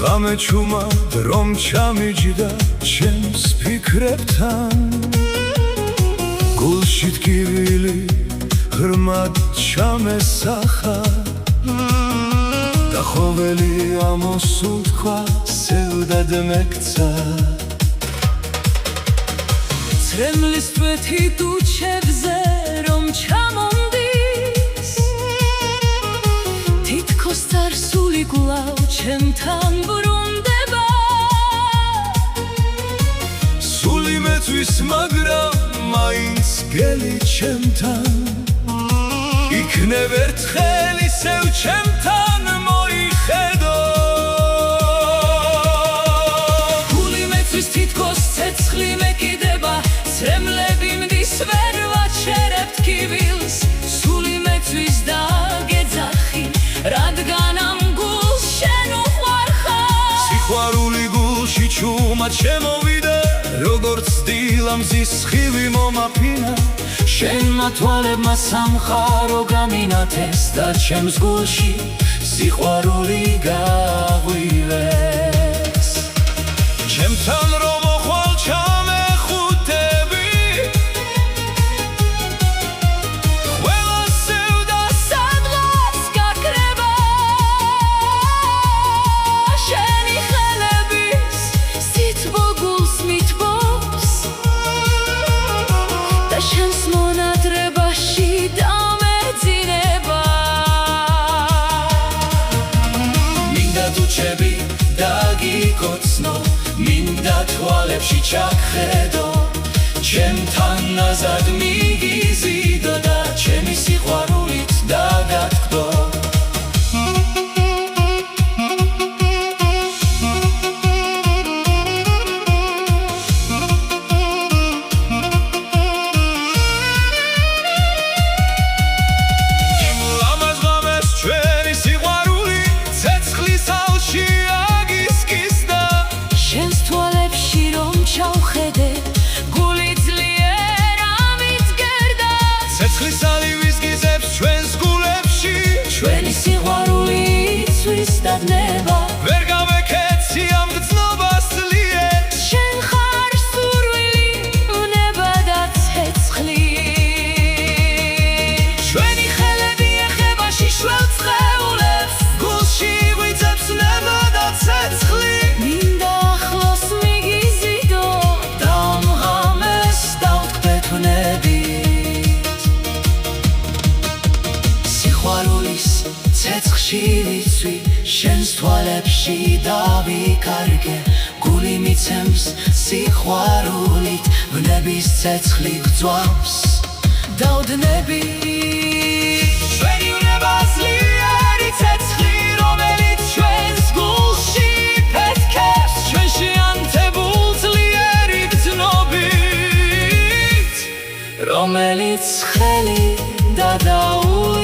ღამე ჩუმად რომ ჩამიჯდა ჩემს ფიქრებთან გულში ტკივილი ღრმად ჩამესახა და ხოველი ამოსულ თქვა სევდად მეკცა ცრემლის თვეთი ტუჩებზე რომ ჩამომდის თითქოს წარსული კვლავ ჩემთან ბრუნდება სული მეთვის მაგრამ მაინც გელი ჩემთან იქნებ ერთხელ ისევ ჩემთან მოიხედო გული მეთვის თითქოს ცეცხლი მეკიდება ცრემლები მდის ვერ ვაჩერებთ კივილს სული მეთვის დაგეძახი რადგან ამ გულს შენ უყვარხარ სიყვარული გულში ჩუმად შემოვიდა როგორც დილამზის სხივი მომაფინა შენმა თვალებმა სამხარო გამინათეს და ჩემს გულში სიყვარული გაღვივეს ჩემთან რომ მოხვალ ჩამეხუტები ყველა სევდა სადღაც გაქრება შენი ხელების სითბო გულს მითბობს და შენს მონადრებაში დამეძინება მინდა ტუჩები დაგიკოცნო მინდა თვალებში ჩაგხედო ჩემთან აზად მიგიზიდო და ჩემი სიყვარულით დაგატკბო შენს თვალებში რომ ჩავხედე გული ძლიერ ამიდგერდა ცეცხლის ალი ვიზგიზებს ჩვენს გულებში ჩვენი სიყვარული იცვის დადნება ვერ გამეკეცი ამ გრძნობას ძლიერ შენ ხარ სურვილი უნება და ცეცხლი ჩვენი ხელები ეხება შიშველ ცხეულებს გულში ღვიძებს ნება და ცეცხლი მინდა ახლოს მიგიზიდო და ამ ღამეს დავტკბეთვნებით სიყვარულის ცეცხლში ვიცვი შენს თვალებში დავიკარგე გული მიცემს სიყვარულით ვნების ცეცხლი გძვავს დავდნები ჩვენი უნება ძლიერი ცეცხლი რომელიც ჩვენს გულში ფეთქებს ჩვენში ანთებულ ძლიერი გრძნობით რომელიც ხელი და დაუვი